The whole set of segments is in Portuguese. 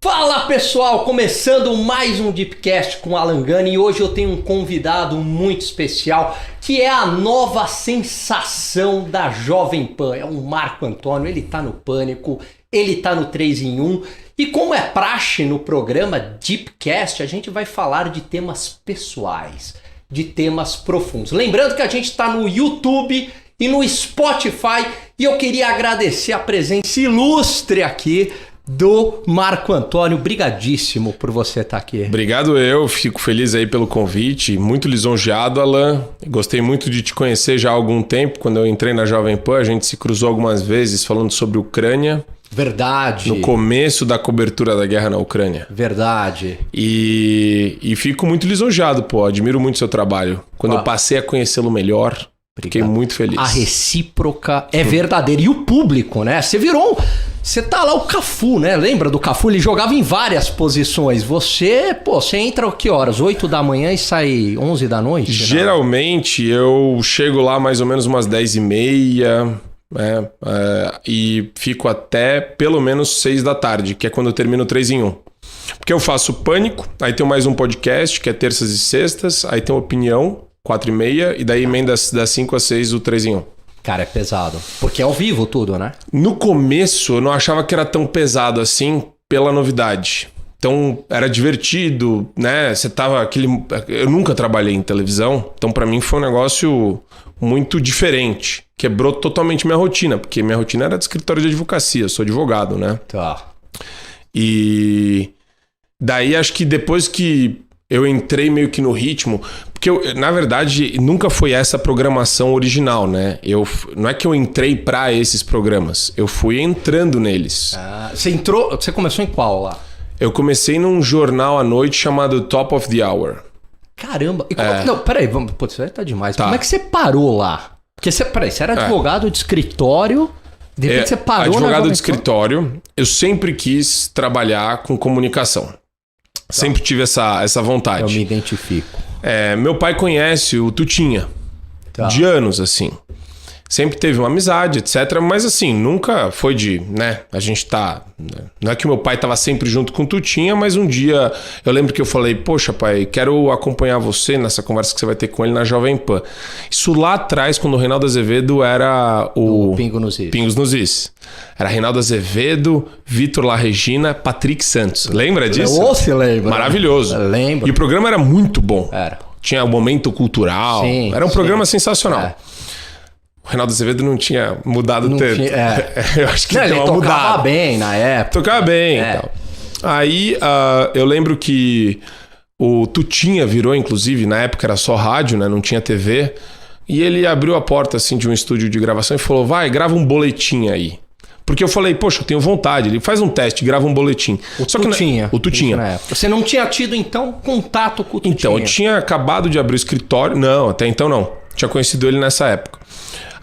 Fala pessoal, começando mais um Deepcast com Alan Gani e hoje eu tenho um convidado muito especial que é a nova sensação da Jovem Pan, é o Marco Antônio, ele tá no Pânico, ele tá no 3 em 1 e como é praxe no programa Deepcast, a gente vai falar de temas pessoais, de temas profundos. Lembrando que a gente tá no YouTube e no Spotify e eu queria agradecer a presença ilustre aqui do Marco Antônio, brigadíssimo por você estar aqui. Obrigado, eu fico feliz aí pelo convite, muito lisonjeado, Alan. Gostei muito de te conhecer já há algum tempo, quando eu entrei na Jovem Pan, a gente se cruzou algumas vezes falando sobre Ucrânia. Verdade. No começo da cobertura da guerra na Ucrânia. Verdade. E fico muito lisonjeado, pô, admiro muito o seu trabalho. Quando eu passei a conhecê-lo melhor, fiquei muito feliz. A recíproca é verdadeira. E o público, né? Você tá lá o Cafu, né? Lembra do Cafu? Ele jogava em várias posições. Você entra a que horas? 8 da manhã e sai 11 da noite? Geralmente eu chego lá mais ou menos umas 10h30, né? E fico até pelo menos 6 da tarde, que é quando eu termino o 3 em 1. Porque eu faço Pânico, aí tenho mais um podcast, que é terças e sextas, aí tem Opinião, 4h30, e daí emenda das 5 às 6 o 3 em 1. Cara, é pesado. Porque é ao vivo tudo, né? No começo, eu não achava que era tão pesado assim pela novidade. Então, era divertido, né? Eu nunca trabalhei em televisão, então pra mim foi um negócio muito diferente. Quebrou totalmente minha rotina, porque minha rotina era de escritório de advocacia, eu sou advogado, né? Tá. E daí, acho que depois que eu entrei meio que no ritmo, porque na verdade nunca foi essa programação original, né? Não é que eu entrei pra esses programas, eu fui entrando neles. Você começou em qual lá? Eu comecei num jornal à noite chamado Top of the Hour. Caramba! E Não, peraí, isso aí tá demais. Tá. Como é que você parou lá? Porque você era advogado de escritório, de repente você parou advogado de escritório, eu sempre quis trabalhar com comunicação. Sempre tive essa vontade. Eu me identifico. Meu pai conhece o Tutinha. De anos, assim. Sempre teve uma amizade, etc. Mas assim, nunca foi de, né? A gente tá... Não é que meu pai tava sempre junto com o Tutinha, mas um dia eu lembro que eu falei, poxa pai, quero acompanhar você nessa conversa que você vai ter com ele na Jovem Pan. Isso lá atrás, quando o Reinaldo Azevedo era o Pingos nos Is. Era Reinaldo Azevedo, Vitor La Regina, Patrick Santos. Lembra disso? Você lembra. Maravilhoso. Lembro. E o programa era muito bom. Era. Tinha o momento cultural. Sim, era um programa sensacional. O Reinaldo Azevedo não tinha mudado tanto. Eu acho que ele tocava bem na época. Tocava bem e tal. Aí eu lembro que o Tutinha virou, inclusive, na época era só rádio, né? Não tinha TV. E ele abriu a porta assim, de um estúdio de gravação e falou, vai, grava um boletim aí. Porque eu falei, poxa, eu tenho vontade. Ele faz um teste, grava um boletim. O Tutinha. Você não tinha tido, então, contato com o Tutinha? Então, eu tinha acabado de abrir o escritório. Não, até então não. Tinha conhecido ele nessa época.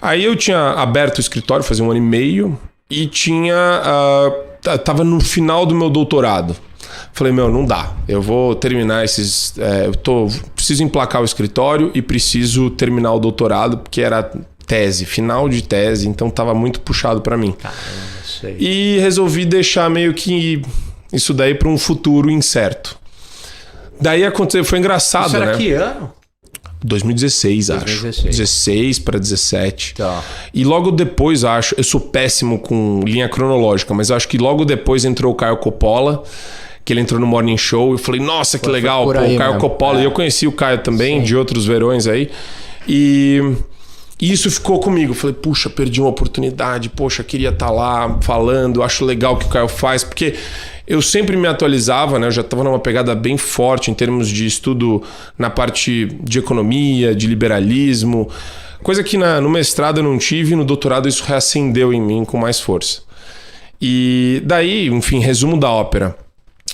Aí eu tinha aberto o escritório, fazia 1 ano e meio. E tava no final do meu doutorado. Falei, não dá. Eu vou terminar esses... preciso emplacar o escritório e preciso terminar o doutorado, porque era... final de tese, então tava muito puxado pra mim. Caramba, sei. E resolvi deixar meio que isso daí pra um futuro incerto. Daí aconteceu, foi engraçado, isso né? Era que ano? 2016, acho. 16 para 17. Tá. E logo depois, acho, eu sou péssimo com linha cronológica, mas acho que logo depois entrou o Caio Coppola, que ele entrou no Morning Show, e eu falei, nossa, que legal, pô, o Caio Coppola. E eu conheci o Caio também, sim, de outros verões aí. E isso ficou comigo. Falei, puxa, perdi uma oportunidade. Poxa, queria estar lá falando. Acho legal o que o Caio faz. Porque eu sempre me atualizava, né? Eu já estava numa pegada bem forte em termos de estudo na parte de economia, de liberalismo. Coisa que no mestrado eu não tive. No doutorado isso reacendeu em mim com mais força. E daí, enfim, resumo da ópera.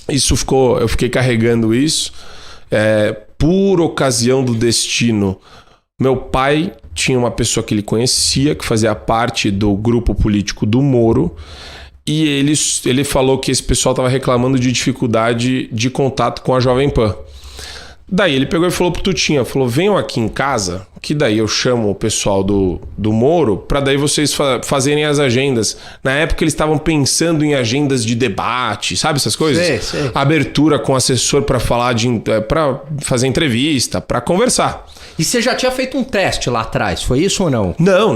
Eu fiquei carregando isso. Por ocasião do destino, meu pai tinha uma pessoa que ele conhecia, que fazia parte do grupo político do Moro, e ele falou que esse pessoal estava reclamando de dificuldade de contato com a Jovem Pan. Daí ele pegou e falou pro Tutinha, falou, venham aqui em casa, que daí eu chamo o pessoal do Moro para daí vocês fazerem as agendas. Na época eles estavam pensando em agendas de debate, sabe essas coisas? Sei. Abertura com assessor para falar para fazer entrevista, para conversar. E você já tinha feito um teste lá atrás, foi isso ou não? Não,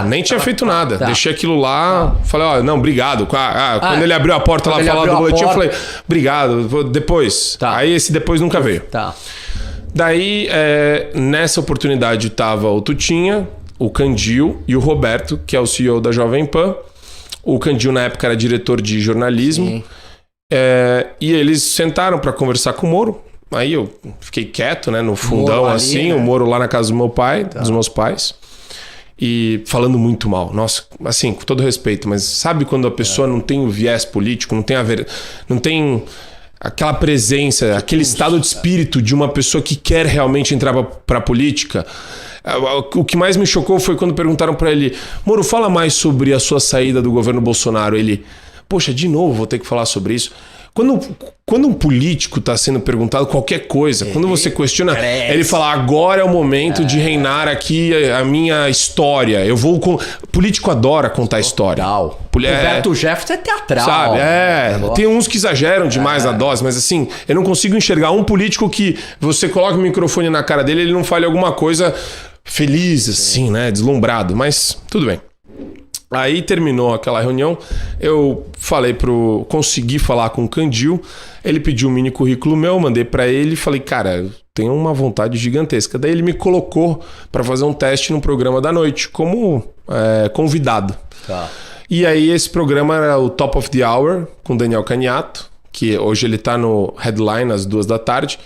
nem tinha feito nada. Tá. Deixei aquilo lá, falei, ó, não, obrigado. Quando ele abriu a porta lá falar do boletim, eu falei, obrigado, depois. Tá. Aí esse depois nunca veio. Tá. Daí, nessa oportunidade, tava o Tutinha, o Candil e o Roberto, que é o CEO da Jovem Pan. O Candil, na época, era diretor de jornalismo. E eles sentaram para conversar com o Moro. Aí eu fiquei quieto, né, no fundão, Moro assim, ali, né? O Moro lá na casa do meu pai, dos meus pais. E falando muito mal. Nossa, assim, com todo respeito, mas sabe quando a pessoa não tem o viés político, não tem aquela presença, aquele estado de espírito de uma pessoa que quer realmente entrar para a política? O que mais me chocou foi quando perguntaram para ele, Moro, fala mais sobre a sua saída do governo Bolsonaro. Ele, poxa, de novo vou ter que falar sobre isso. Quando um político está sendo perguntado qualquer coisa, quando você questiona, ele fala, agora é o momento de reinar aqui a minha história. Político adora contar história. Roberto Jefferson é teatral. Sabe? Tem uns que exageram demais na dose, mas assim, eu não consigo enxergar um político que você coloca o microfone na cara dele, ele não fale alguma coisa feliz, assim, né? Deslumbrado, mas tudo bem. Aí terminou aquela reunião, eu consegui falar com o Candil, ele pediu um mini currículo meu, mandei para ele e falei, cara, eu tenho uma vontade gigantesca. Daí ele me colocou para fazer um teste no programa da noite, como convidado. Tá. E aí esse programa era o Top of the Hour, com Daniel Caniato, que hoje ele tá no Headline às 2 da tarde,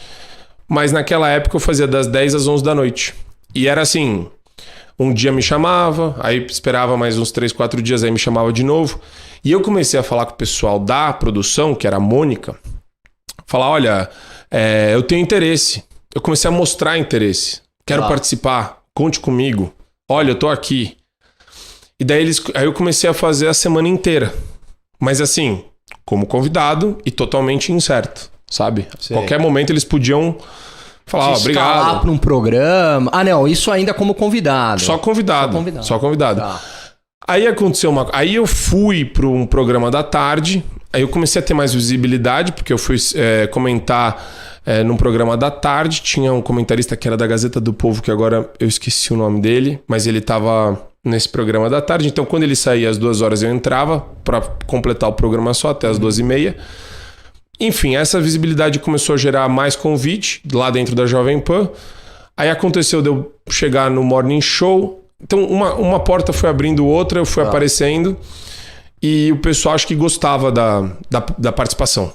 mas naquela época eu fazia das 10 às 11 da noite. E era assim... Um dia me chamava, aí esperava mais uns 3, 4 dias, aí me chamava de novo. E eu comecei a falar com o pessoal da produção, que era a Mônica, falar, olha, eu tenho interesse. Eu comecei a mostrar interesse. Quero participar, conte comigo. Olha, eu tô aqui. E daí aí eu comecei a fazer a semana inteira. Mas assim, como convidado e totalmente incerto, sabe? Sei. Qualquer momento eles podiam... Falar, obrigado. Escalar para um programa. Ah, não, isso ainda como convidado. Só convidado. Tá. Aí aconteceu Aí eu fui para um programa da tarde, aí eu comecei a ter mais visibilidade, porque eu fui comentar num programa da tarde. Tinha um comentarista que era da Gazeta do Povo, que agora eu esqueci o nome dele, mas ele estava nesse programa da tarde. Então, quando ele saía às 2 horas, eu entrava para completar o programa só até às 2h30. Enfim, essa visibilidade começou a gerar mais convite lá dentro da Jovem Pan. Aí aconteceu de eu chegar no Morning Show. Então, uma porta foi abrindo outra, eu fui aparecendo. E o pessoal acho que gostava da participação,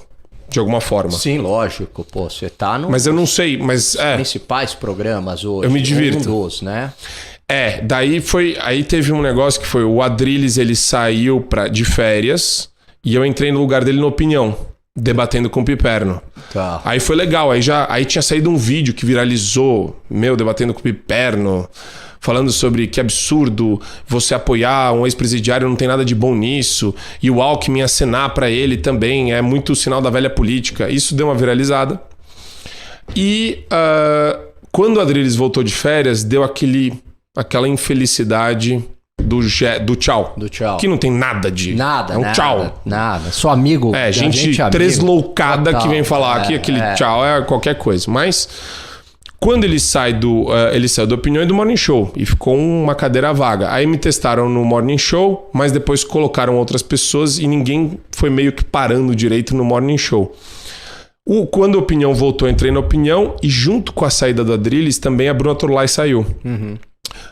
de alguma forma. Sim, lógico. Pô, você tá no... Mas eu não sei, mas... principais programas hoje. Eu me divirto. Né? Aí teve um negócio que foi o Adrilles, ele saiu de férias e eu entrei no lugar dele no Opinião. Debatendo com o Piperno. Tá. Aí foi legal, aí tinha saído um vídeo que viralizou, debatendo com o Piperno, falando sobre que absurdo você apoiar um ex-presidiário, não tem nada de bom nisso, e o Alckmin acenar pra ele também, é muito sinal da velha política. Isso deu uma viralizada. E quando o Adrilles voltou de férias, deu aquela infelicidade do tchau. Do tchau. Que não tem nada de... Nada, é um tchau. Nada. Só amigo. Gente tresloucada total, que vem falar aqui, aquele tchau é qualquer coisa. Mas quando ele saiu do Opinião e do Morning Show e ficou uma cadeira vaga. Aí me testaram no Morning Show, mas depois colocaram outras pessoas e ninguém foi meio que parando direito no Morning Show. Quando a Opinião voltou, eu entrei na Opinião e junto com a saída do Adrilles também a Bruna Torlai saiu. Uhum.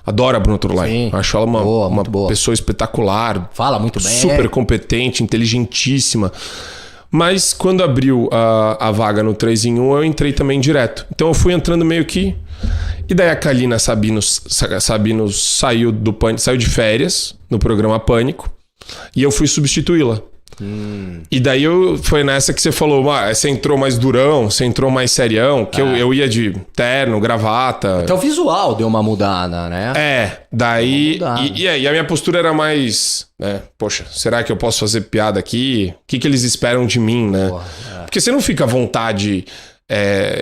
Adoro a Bruna Torlai. Acho ela uma pessoa espetacular. Fala muito bem. Super competente, inteligentíssima. Mas quando abriu a vaga no 3 em 1, eu entrei também direto. Então eu fui entrando meio que... E daí a Kalina Sabino saiu de férias no programa Pânico. E eu fui substituí-la. E daí foi nessa que você falou, você entrou mais durão, você entrou mais serião, que eu ia de terno, gravata. Até o visual deu uma mudada, né? Daí... E a minha postura era mais... Poxa, será que eu posso fazer piada aqui? O que eles esperam de mim, né? Porque você não fica à vontade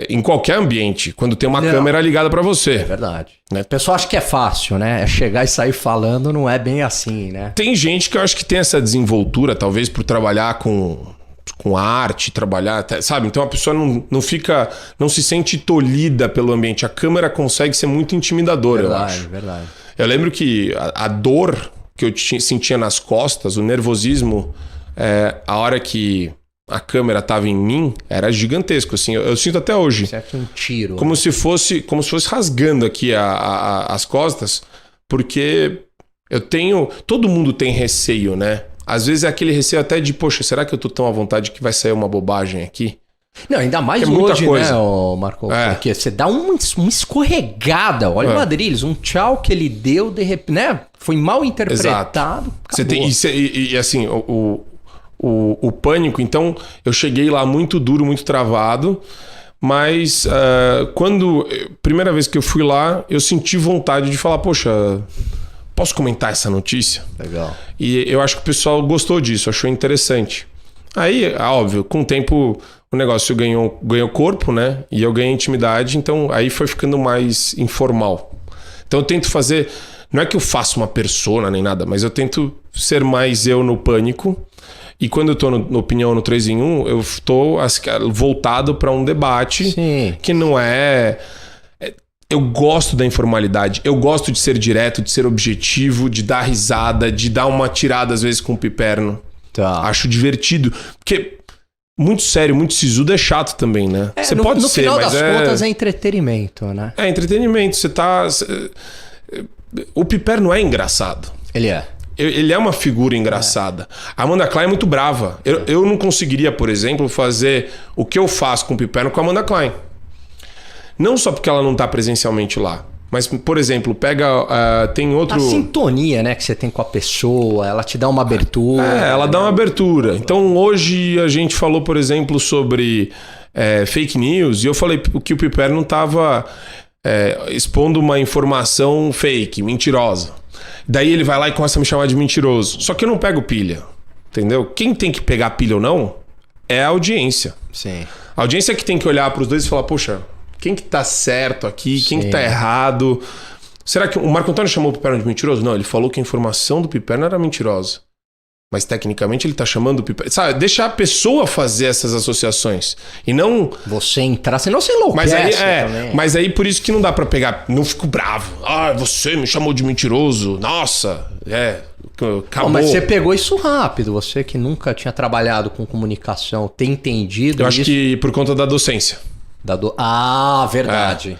em qualquer ambiente, quando tem uma câmera ligada para você. É verdade. Né? O pessoal acha que é fácil, né? É chegar e sair falando, não é bem assim, né? Tem gente que eu acho que tem essa desenvoltura, talvez por trabalhar com arte, trabalhar, sabe? Então a pessoa não se sente tolhida pelo ambiente. A câmera consegue ser muito intimidadora, eu acho. Verdade. Eu lembro que a dor que eu sentia nas costas, o nervosismo, a hora que a câmera estava em mim, era gigantesco, assim. Eu sinto até hoje. Certo, um tiro. Como se fosse rasgando aqui as costas, porque todo mundo tem receio, né? Às vezes é aquele receio até de, poxa, será que eu tô tão à vontade que vai sair uma bobagem aqui? Não, ainda mais hoje, né, Marco? Porque você dá uma escorregada. Olha o Madriles, um tchau que ele deu, de repente, né? Foi mal interpretado. Você tem, e assim, o pânico, então eu cheguei lá muito duro, muito travado, mas primeira vez que eu fui lá, eu senti vontade de falar, poxa, posso comentar essa notícia? Legal. E eu acho que o pessoal gostou disso, achou interessante. Aí, óbvio, com o tempo o negócio ganhou corpo, né? E eu ganhei intimidade, então aí foi ficando mais informal. Então eu tento fazer, não é que eu faço uma persona nem nada, mas eu tento ser mais eu no pânico. E quando eu tô no Opinião no 3 em 1, eu tô voltado para um debate. Sim. Que não eu gosto da informalidade, eu gosto de ser direto, de ser objetivo, de dar risada, de dar uma tirada às vezes com o piperno. Tá. Acho divertido, porque muito sério, muito sisudo é chato também, né? Você pode ser, mas no final das contas é entretenimento, né? É entretenimento, o piperno é engraçado. Ele é. Ele é uma figura engraçada. A Amanda Klein é muito brava. Eu não conseguiria, por exemplo, fazer o que eu faço com o piperno com a Amanda Klein. Não só porque ela não está presencialmente lá. Mas, por exemplo, tem outro... A sintonia, né, que você tem com a pessoa, ela te dá uma abertura. Ela dá uma abertura. Então, hoje a gente falou, por exemplo, sobre fake news. E eu falei que o piperno não estava expondo uma informação fake, mentirosa. Daí ele vai lá e começa a me chamar de mentiroso. Só que eu não pego pilha, entendeu? Quem tem que pegar pilha ou não é a audiência. Sim. A audiência que tem que olhar para os dois e falar, poxa, quem que tá certo aqui? Quem que tá errado? Será que o Marco Antônio chamou o Piperno de mentiroso? Não, ele falou que a informação do Piperno era mentirosa. Mas tecnicamente ele tá chamando o Piperno... Sabe, deixar a pessoa fazer essas associações. E não... Você entrar, senão você enlouquece também. Mas aí por isso que não dá pra pegar... Não fico bravo. Você me chamou de mentiroso. Nossa, acabou. Mas você pegou isso rápido. Você que nunca tinha trabalhado com comunicação, tem entendido Eu acho que por conta da docência. Verdade.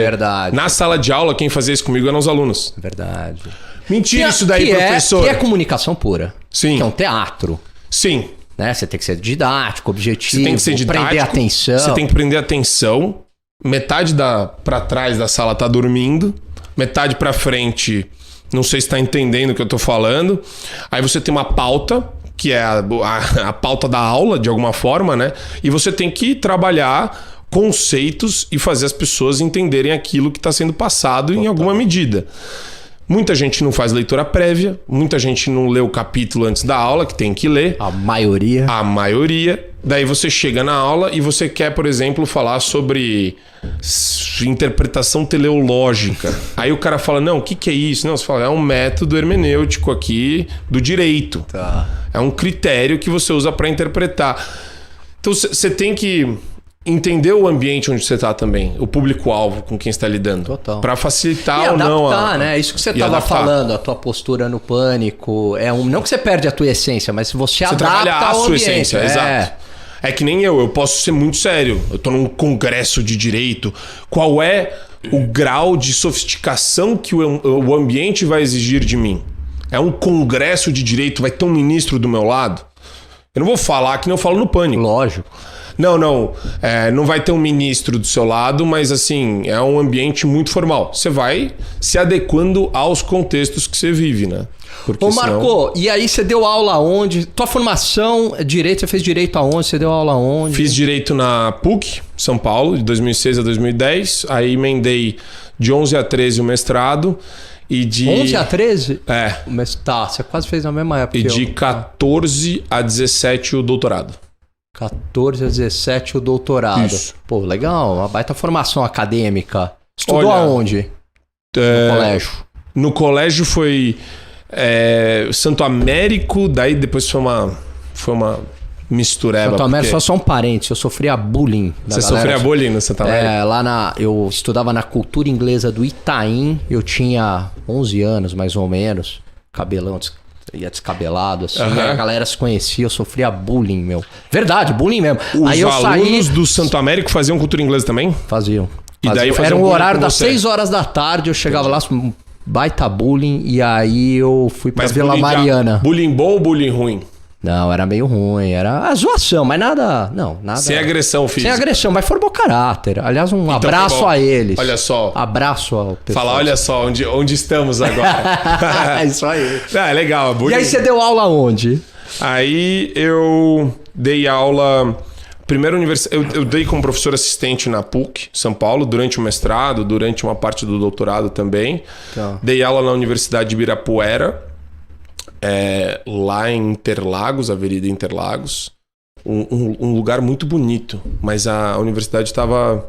Verdade. Na sala de aula, quem fazia isso comigo eram os alunos. Verdade. Mentira isso daí, professor. Que é comunicação pura. Sim. Que é um teatro. Sim. Né? Você tem que ser didático, objetivo. Você tem que ser didático. Prender atenção. Você tem que prender atenção. Metade pra trás da sala tá dormindo. Metade pra frente, não sei se tá entendendo o que eu tô falando. Aí você tem uma pauta, que é a pauta da aula, de alguma forma, né? E você tem que trabalhar conceitos e fazer as pessoas entenderem aquilo que está sendo passado em alguma medida. Muita gente não faz leitura prévia, muita gente não lê o capítulo antes da aula, que tem que ler. A maioria. Daí você chega na aula e você quer, por exemplo, falar sobre interpretação teleológica. Aí o cara fala, não, o que é isso? Não, você fala, é um método hermenêutico aqui do direito. Tá. É um critério que você usa para interpretar. Então você tem que entender o ambiente onde você está também, o público-alvo com quem está lidando. Total. Para facilitar ou adaptar, não. Né? Isso que você estava falando, a tua postura no pânico. Não que você perde a tua essência, mas se você adapta a sua ambiente, essência, exato. É que nem eu posso ser muito sério. Eu tô num congresso de direito. Qual é o grau de sofisticação que o ambiente vai exigir de mim? É um congresso de direito, vai ter um ministro do meu lado? Eu não vou falar que nem eu falo no pânico. Lógico. Não. Não vai ter um ministro do seu lado, mas assim, é um ambiente muito formal. Você vai se adequando aos contextos que você vive, né? Porque Marco, e aí você deu aula aonde? Tua formação, direito, você fez direito aonde? Você deu aula aonde? Fiz direito na PUC, São Paulo, de 2006 a 2010. Aí emendei de 11 a 13 o mestrado. E de 11 a 13? É. Mas tá, você quase fez na mesma época. E de 14 a 17 o doutorado. 14 a 17 o doutorado. Isso. Pô, legal, uma baita formação acadêmica. Estudou aonde? No colégio? No colégio foi Santo Américo, daí depois foi uma mistureba. Santo Américo, só um parênteses, eu sofria bullying. Você sofria bullying no Santo Américo? Eu estudava na cultura inglesa do Itaim, eu tinha 11 anos mais ou menos, cabelão ia descabelado, assim, a galera se conhecia, eu sofria bullying, meu. Verdade, bullying mesmo. Os alunos do Santo Américo faziam cultura inglesa também? Faziam. E daí era um horário das 6 horas da tarde, eu chegava lá, baita bullying, e aí eu fui pra Vila Mariana. Bullying bom ou bullying ruim? Não, era meio ruim, era a zoação, mas nada... Sem agressão física. Sem agressão, mas formou caráter. Aliás, abraço a eles. Olha só. Abraço ao pessoal. Fala, olha só, onde estamos agora. É isso aí. É legal. E aí você deu aula onde? Aí eu dei aula... Primeiro eu dei como professor assistente na PUC, São Paulo, durante o mestrado, durante uma parte do doutorado também. Tá. Dei aula na Universidade de Ibirapuera, lá em Interlagos, Avenida Interlagos. Um lugar muito bonito, mas a universidade estava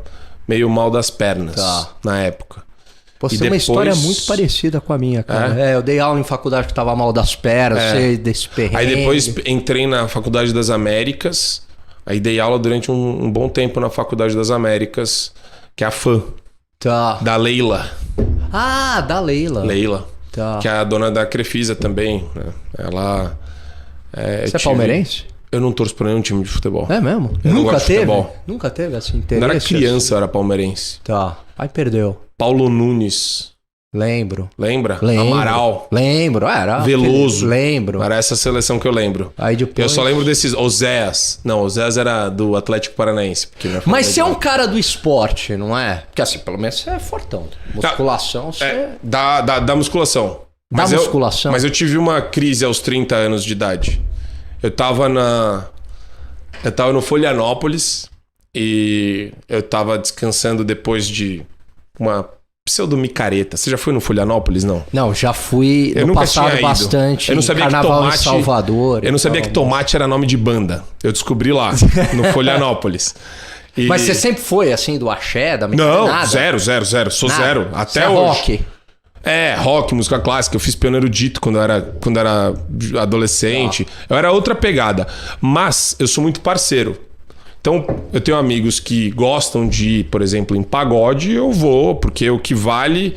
meio mal das pernas na época. Você tem uma história muito parecida com a minha, cara. Eu dei aula em faculdade que estava mal das pernas, sei desse perrengue. Aí depois entrei na Faculdade das Américas. Aí dei aula durante um bom tempo na Faculdade das Américas, que é a FAM. Tá. Da Leila. Ah, da Leila. Leila. Tá. Que é a dona da Crefisa também. Né? Ela... Você é palmeirense? Eu não torço pra nenhum time de futebol. É mesmo? Nunca teve? Nunca teve assim interesse? Quando era criança eu era palmeirense. Tá. Aí perdeu. Paulo Nunes. Lembro. Lembra? Lembro. Amaral. Lembro. Era Veloso. Lembro. Era essa seleção que eu lembro. Aí depois... Eu só lembro desses... Oséias. Não, Oséias era do Atlético Paranaense. Mas você é um cara do esporte, não é? Porque assim, pelo menos você é fortão. Musculação, você... Da musculação. Musculação? Mas eu tive uma crise aos 30 anos de idade. Eu tava no Florianópolis e eu tava descansando depois de uma pseudo-micareta. Você já foi no Florianópolis, não? Não, já fui no passado bastante. Eu não sabia Carnaval que tomate, em Salvador. Eu não sabia que tomate era nome de banda. Eu descobri lá, no Florianópolis. Mas você sempre foi assim, do axé, da Não, nada? Zero. Sou nada. Zero. Até hoje. Rock. Rock, música clássica. Eu fiz piano erudito quando era adolescente. Eu era outra pegada. Mas eu sou muito parceiro. Então, eu tenho amigos que gostam de ir, por exemplo, em pagode, eu vou, porque o que vale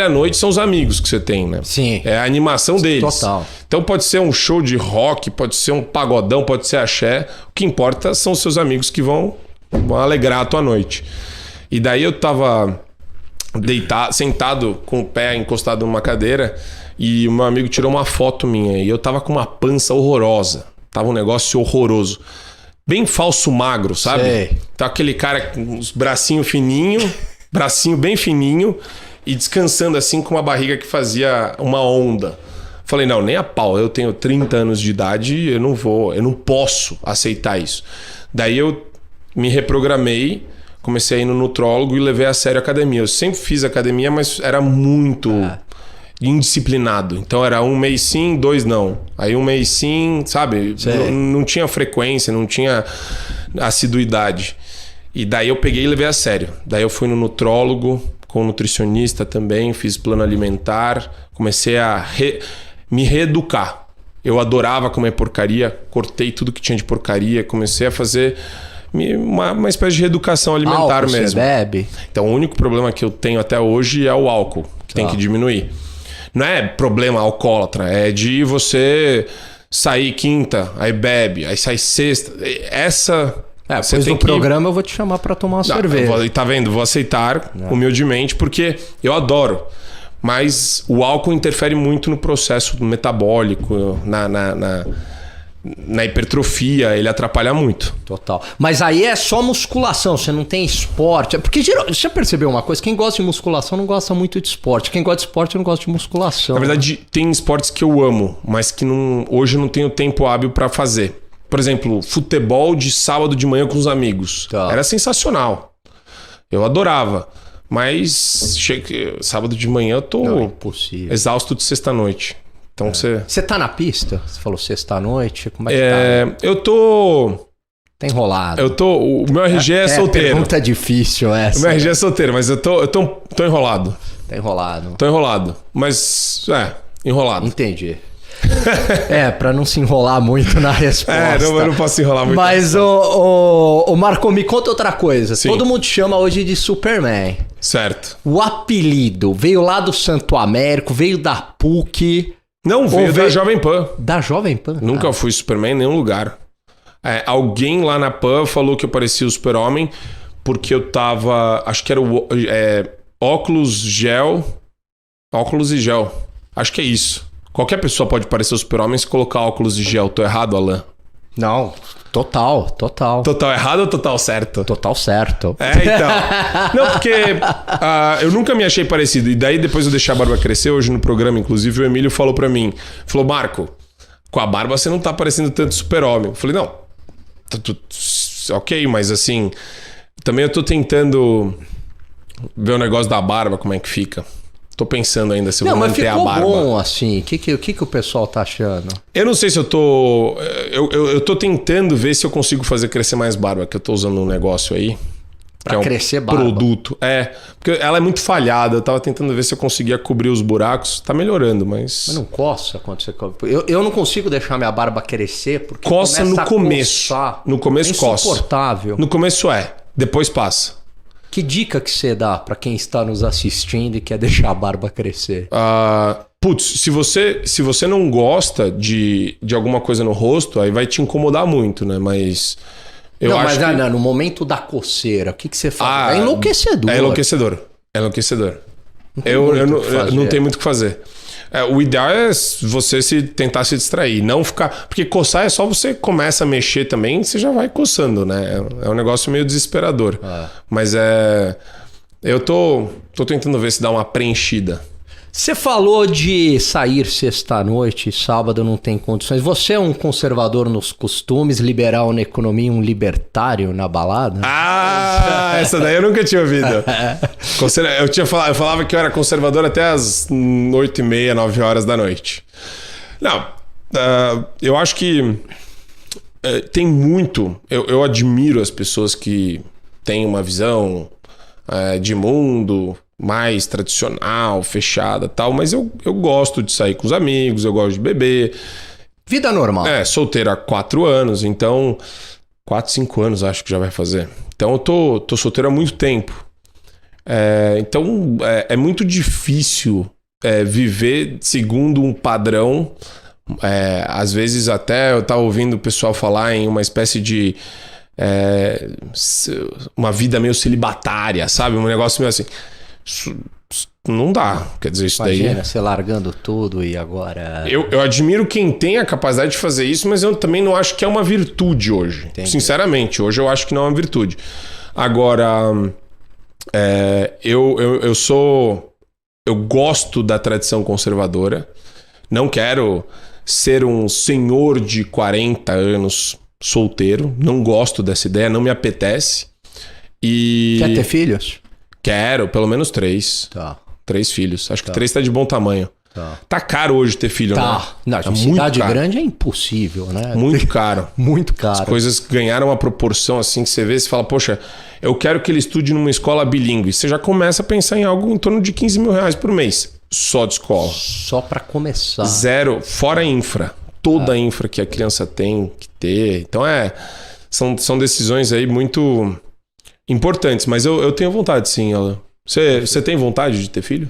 à noite são os amigos que você tem, né? Sim. É a animação deles. Total. Então pode ser um show de rock, pode ser um pagodão, pode ser axé. O que importa são os seus amigos que vão alegrar a tua noite. E daí eu tava sentado com o pé encostado numa cadeira e o meu amigo tirou uma foto minha e eu tava com uma pança horrorosa. Tava um negócio horroroso. Bem falso magro, sabe? Sei. Tá aquele cara com os bracinho fininho, bracinho bem fininho e descansando assim com uma barriga que fazia uma onda. Falei, não, nem a pau. Eu tenho 30 anos de idade, eu não posso aceitar isso. Daí eu me reprogramei, comecei a ir no nutrólogo e levei a sério a academia. Eu sempre fiz academia, mas era muito indisciplinado. Então era um mês sim, 2 não. Aí um mês sim, sabe? Não tinha frequência, não tinha assiduidade. E daí eu peguei e levei a sério. Daí eu fui no nutrólogo, com nutricionista também, fiz plano alimentar, comecei a me reeducar. Eu adorava comer porcaria, cortei tudo que tinha de porcaria, comecei a fazer uma espécie de reeducação alimentar álcool, mesmo. Você bebe? Então o único problema que eu tenho até hoje é o álcool, que tem que diminuir. Não é problema alcoólatra, é de você sair quinta, aí bebe, aí sai sexta. Depois do programa eu vou te chamar pra tomar uma cerveja. Tá vendo? Vou aceitar humildemente, porque eu adoro. Mas o álcool interfere muito no processo metabólico, na hipertrofia, ele atrapalha muito. Total. Mas aí é só musculação, você não tem esporte. Porque você já percebeu uma coisa? Quem gosta de musculação não gosta muito de esporte. Quem gosta de esporte não gosta de musculação. Na verdade, tem esportes que eu amo, mas que hoje eu não tenho tempo hábil para fazer. Por exemplo, futebol de sábado de manhã com os amigos. Era sensacional. Eu adorava. Mas sábado de manhã eu tô exausto de sexta-noite. Então você tá na pista? Você falou sexta-noite? Como é que tá? Eu tô Tá enrolado. O meu RG é solteiro. Pergunta difícil essa. O meu RG é solteiro, mas eu tô enrolado. Tá enrolado. Tô enrolado. Mas, enrolado. Entendi. Pra não se enrolar muito na resposta. Eu não posso enrolar muito. Mas, o Marco, me conta outra coisa. Sim. Todo mundo chama hoje de Superman. Certo. O apelido veio lá do Santo Américo, veio da PUC. Não, veio da Jovem Pan. Da Jovem Pan? Nunca fui Superman em nenhum lugar. Alguém lá na Pan falou que eu parecia o Super-Homem porque eu tava... Acho que era óculos e gel. Acho que é isso. Qualquer pessoa pode parecer o Super-Homem se colocar óculos e gel. Tô errado, Alan? Não, total. Total errado ou total certo? Total certo. Então. Não, porque eu nunca me achei parecido. E daí depois eu deixei a barba crescer. Hoje no programa, inclusive, o Emílio falou pra mim. Falou, Marco, com a barba você não tá parecendo tanto Super-Homem. Eu falei, não. Ok, mas assim... Também eu tô tentando ver o negócio da barba, como é que fica. Tô pensando ainda se eu vou manter a barba. Não, mas ficou bom assim. O que o pessoal tá achando? Eu não sei se eu tô... Eu tô tentando ver se eu consigo fazer crescer mais barba, que eu tô usando um negócio aí. Pra crescer barba? Produto. Porque ela é muito falhada. Eu tava tentando ver se eu conseguia cobrir os buracos. Tá melhorando, mas... Mas não coça quando você... Eu não consigo deixar minha barba crescer porque coça no começo. No começo coça. Insuportável. No começo depois passa. Que dica que você dá pra quem está nos assistindo e quer deixar a barba crescer? Se você não gosta de alguma coisa no rosto, aí vai te incomodar muito, né? Mas... no momento da coceira, o que você faz? É enlouquecedor. É enlouquecedor. Não tem muito o que fazer. O ideal é você tentar se distrair, não ficar... Porque coçar é só você começa a mexer também, você já vai coçando, né? É um negócio meio desesperador. Mas eu tô tentando ver se dá uma preenchida. Você falou de sair sexta-noite, sábado não tem condições. Você é um conservador nos costumes, liberal na economia, um libertário na balada? Essa daí eu nunca tinha ouvido. Eu falava que eu era conservador até as 8h30, 9 horas da noite. Não, eu acho que tem muito... Eu admiro as pessoas que têm uma visão de mundo... mais tradicional, fechada e tal, mas eu gosto de sair com os amigos, eu gosto de beber. Vida normal. Solteiro há 4 anos, então 4, 5 anos acho que já vai fazer. Então eu tô solteiro há muito tempo. Então é muito difícil viver segundo um padrão. Às vezes até eu tava ouvindo o pessoal falar em uma espécie de uma vida meio celibatária, sabe? Um negócio meio assim. Não dá, quer dizer, isso Imagina, daí... você largando tudo e agora... Eu admiro quem tem a capacidade de fazer isso, mas eu também não acho que é uma virtude hoje. Entendi. Sinceramente, hoje eu acho que não é uma virtude. Agora, eu gosto da tradição conservadora, não quero ser um senhor de 40 anos solteiro, não gosto dessa ideia, não me apetece. Quer ter filhos? Quero, pelo menos 3. Tá. 3 filhos. Acho que 3 tá de bom tamanho. Tá caro hoje ter filho, né? Não, em cidade grande é impossível, né? Muito caro. Muito caro. As coisas ganharam uma proporção assim que você vê, você fala, poxa, eu quero que ele estude numa escola bilíngue. Você já começa a pensar em algo em torno de 15 mil reais por mês. Só de escola. Só pra começar. Zero, fora a infra. Toda a infra que a criança tem que ter. Então são decisões aí muito... importantes, mas eu tenho vontade, sim, Alan. Você tem vontade de ter filho?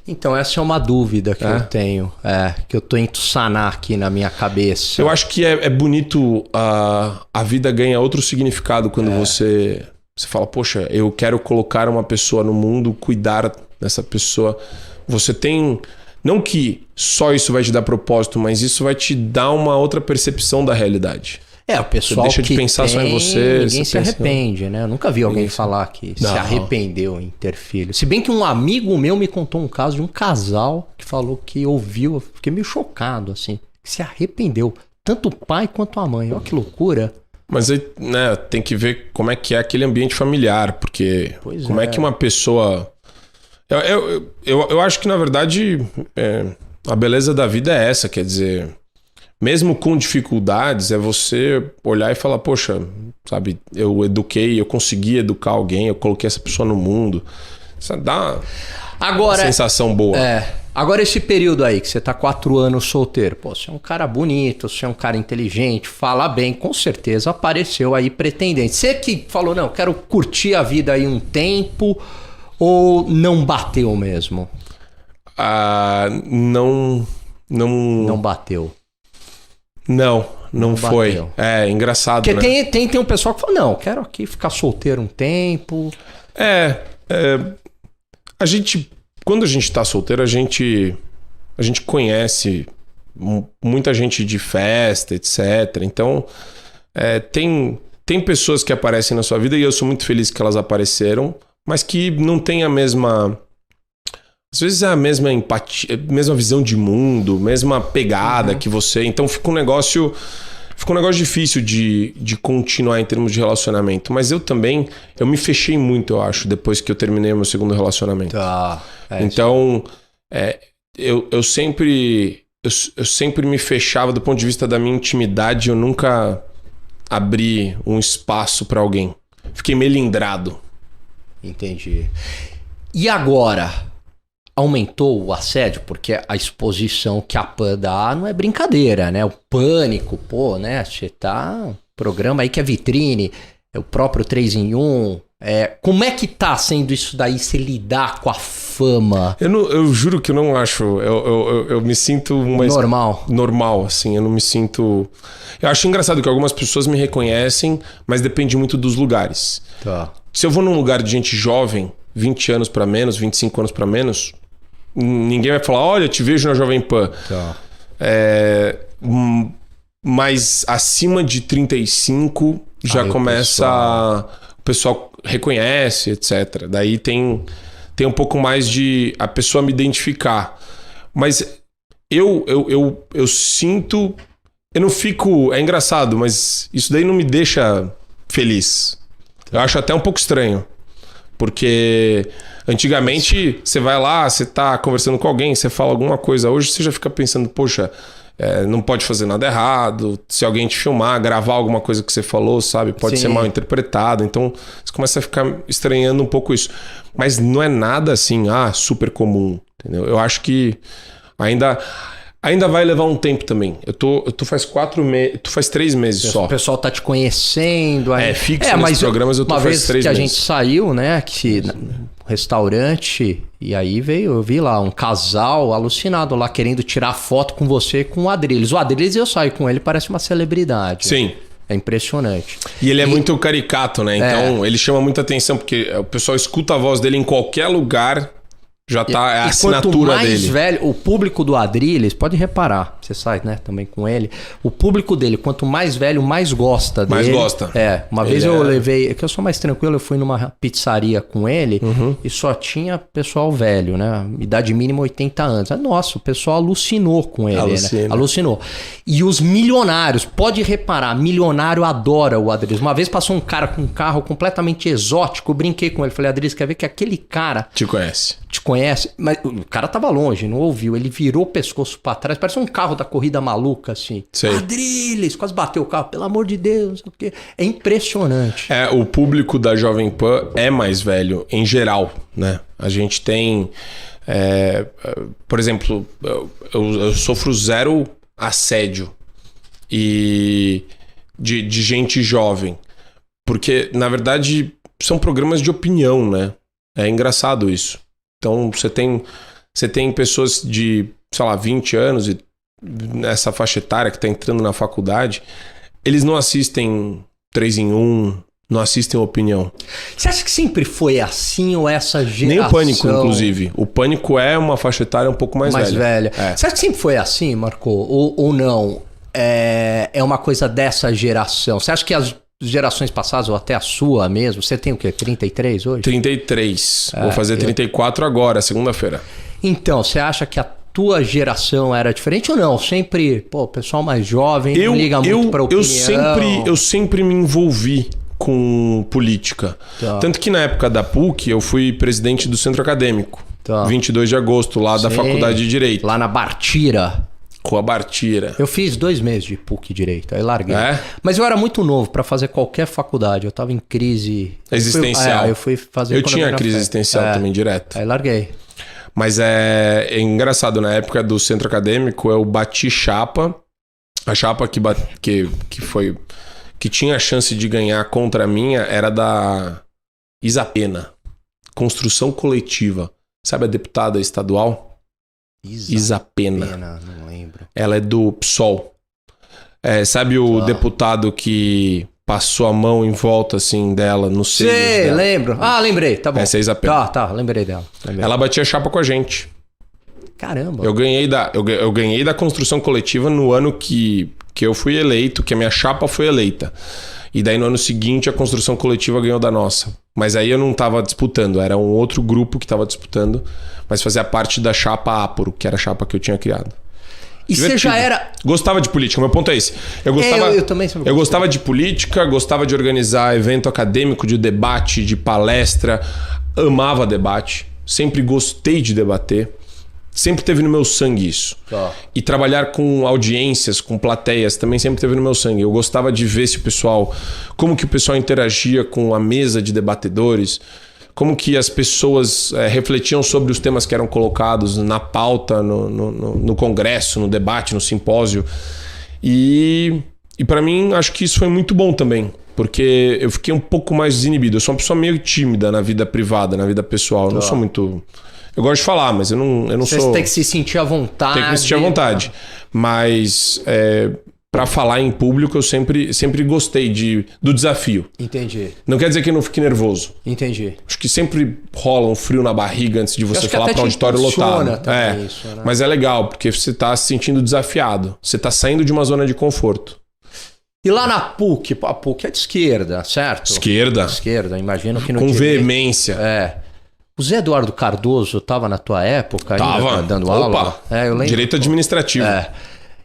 Então, essa é uma dúvida que eu tenho, que eu tento sanar aqui na minha cabeça. Eu acho que é bonito, a vida ganha outro significado quando você fala, poxa, eu quero colocar uma pessoa no mundo, cuidar dessa pessoa. Você tem... Não que só isso vai te dar propósito, mas isso vai te dar uma outra percepção da realidade. O pessoal deixa de pensar só em você. Ninguém se arrepende, né? Eu nunca vi alguém falar que se arrependeu em ter filho. Se bem que um amigo meu me contou um caso de um casal que falou que ouviu, eu fiquei meio chocado, assim, que se arrependeu. Tanto o pai quanto a mãe. Olha que loucura. Mas aí, né, tem que ver como é que é aquele ambiente familiar, porque como é que uma pessoa... Eu acho que, na verdade, a beleza da vida é essa, quer dizer... mesmo com dificuldades, é você olhar e falar, poxa, sabe, eu eduquei, eu consegui educar alguém, eu coloquei essa pessoa no mundo. Isso dá uma sensação boa. Agora esse período aí que você tá 4 anos solteiro, pô, você é um cara bonito, você é um cara inteligente, fala bem, com certeza apareceu aí pretendente. Você que falou, não, quero curtir a vida aí um tempo, ou não bateu mesmo? Não bateu. Não foi. Bateu. É engraçado, porque né? Tem um pessoal que fala, não, quero aqui ficar solteiro um tempo. A gente, quando a gente tá solteiro, a gente conhece muita gente de festa, etc. Então, tem pessoas que aparecem na sua vida e eu sou muito feliz que elas apareceram, mas que não tem a mesma... Às vezes é a mesma empatia, mesma visão de mundo, mesma pegada que você. Então fica um negócio difícil de continuar em termos de relacionamento. Mas eu me fechei muito, eu acho, depois que eu terminei o meu segundo relacionamento. Então, eu sempre me fechava do ponto de vista da minha intimidade. Eu nunca abri um espaço pra alguém. Fiquei melindrado. Entendi. E agora? Aumentou o assédio, porque a exposição que a PAN dá não é brincadeira, né? O pânico, pô, né? Você tá... Programa aí que é vitrine, é o próprio 3 em 1. Como é que tá sendo isso daí, se lidar com a fama? Eu juro que eu não acho... Eu me sinto... Normal, assim. Eu não me sinto... Eu acho engraçado que algumas pessoas me reconhecem, mas depende muito dos lugares. Tá. Se eu vou num lugar de gente jovem, 20 anos pra menos, 25 anos pra menos... Ninguém vai falar, olha, te vejo na Jovem Pan. Tá. Mas acima de 35 já começa... O pessoal reconhece, etc. Daí tem um pouco mais de a pessoa me identificar. Mas eu sinto... Eu não fico... É engraçado, mas isso daí não me deixa feliz. Eu acho até um pouco estranho. Porque... Antigamente, você vai lá, você tá conversando com alguém, você fala alguma coisa. Hoje você já fica pensando, poxa, não pode fazer nada errado. Se alguém te filmar, gravar alguma coisa que você falou, sabe? Pode ser mal interpretado. Então, você começa a ficar estranhando um pouco isso. Mas não é nada assim, super comum, entendeu? Eu acho que ainda vai levar um tempo também. Eu tô faz 4 meses, tu faz 3 meses só. O pessoal tá te conhecendo. Aí. Fixo nos programas, eu tô faz 3 meses. Uma vez que a gente saiu, né, restaurante, e aí eu vi lá um casal alucinado lá, querendo tirar foto com você com o Adrilles. O Adrilles, eu saio com ele, parece uma celebridade. Sim. É impressionante. E ele é muito caricato, né? Então ele chama muita atenção, porque o pessoal escuta a voz dele em qualquer lugar. Já tá, é a assinatura dele. Quanto mais velho, o público do Adrilles, pode reparar, você sai, né, também com ele, o público dele, quanto mais velho, mais gosta dele. Mais gosta. Uma vez eu levei, que eu sou mais tranquilo, eu fui numa pizzaria com ele e só tinha pessoal velho, né, idade mínima 80 anos. Nossa, o pessoal alucinou com ele, né? Alucinou. E os milionários, pode reparar, milionário adora o Adrilles. Uma vez passou um cara com um carro completamente exótico, eu brinquei com ele, falei, Adrilles, quer ver que aquele cara... Te conhece, mas o cara tava longe, não ouviu. Ele virou o pescoço pra trás, parece um carro da corrida maluca, assim. Adrilles, quase bateu o carro, pelo amor de Deus, não sei o quê. É impressionante. O público da Jovem Pan é mais velho, em geral, né? A gente tem... por exemplo, eu sofro 0 assédio e de gente jovem. Porque, na verdade, são programas de opinião, né? É engraçado isso. Então, você tem pessoas de, sei lá, 20 anos e nessa faixa etária que está entrando na faculdade, eles não assistem 3 em 1, não assistem opinião. Você acha que sempre foi assim ou essa geração... Nem o Pânico, inclusive. O Pânico é uma faixa etária um pouco mais velha. Você acha que sempre foi assim, Marco? Ou não? É uma coisa dessa geração? Você acha que as gerações passadas, ou até a sua mesmo, você tem o quê? 33 hoje? 33. Vou fazer 34 agora, segunda-feira. Então, você acha que a tua geração era diferente ou não? Sempre, o pessoal mais jovem não liga muito pra opinião. Eu sempre me envolvi com política. Tá. Tanto que na época da PUC, eu fui presidente do centro acadêmico. Tá. 22 de agosto, lá da Faculdade de Direito. Lá na Bartira. Rua Bartira. Eu fiz 2 meses de PUC Direito, aí larguei. Mas eu era muito novo para fazer qualquer faculdade. Eu tava em crise... Existencial. Eu fui fazer... Eu tinha crise existencial também, direto. Aí larguei. Mas é engraçado, na época do centro acadêmico, eu bati chapa. A chapa que tinha a chance de ganhar contra a minha era da Isapena. Construção Coletiva. Sabe a deputada estadual? Isapena. Não lembro. Ela é do PSOL. Sabe o deputado que passou a mão em volta assim dela no seio? Sei, lembro. Lembrei, tá bom. Essa é a Isapena. Tá, lembrei dela. Ela batia chapa com a gente. Caramba. Eu ganhei da construção coletiva no ano que eu fui eleito, que a minha chapa foi eleita. E daí no ano seguinte a construção coletiva ganhou da nossa. Mas aí eu não estava disputando, era um outro grupo que estava disputando, mas fazia parte da chapa Aporo, que era a chapa que eu tinha criado. E você já era... Gostava de política, meu ponto é esse. Eu também sempre gostava de política, gostava de organizar evento acadêmico, de debate, de palestra, amava debate, sempre gostei de debater. Sempre teve no meu sangue isso. E trabalhar com audiências, com plateias, também sempre teve no meu sangue. Eu gostava de ver se como que o pessoal interagia com a mesa de debatedores, como que as pessoas refletiam sobre os temas que eram colocados na pauta, no congresso, no debate, no simpósio. E para mim, acho que isso foi muito bom também. Porque eu fiquei um pouco mais desinibido. Eu sou uma pessoa meio tímida na vida privada, na vida pessoal. Eu não sou muito... Eu gosto de falar, mas eu não sou... Você tem que se sentir à vontade. Tem que me sentir à vontade. Mas para falar em público eu sempre gostei do desafio. Entendi. Não quer dizer que eu não fique nervoso. Entendi. Acho que sempre rola um frio na barriga antes de você falar para um auditório lotado. Isso, né? Mas é legal, porque você está se sentindo desafiado. Você está saindo de uma zona de conforto. E lá na PUC, a PUC é de esquerda, certo? Esquerda, imagino que no com direito... veemência. O Zé Eduardo Cardoso estava na tua época ainda dando aula? Eu lembro. Direito administrativo.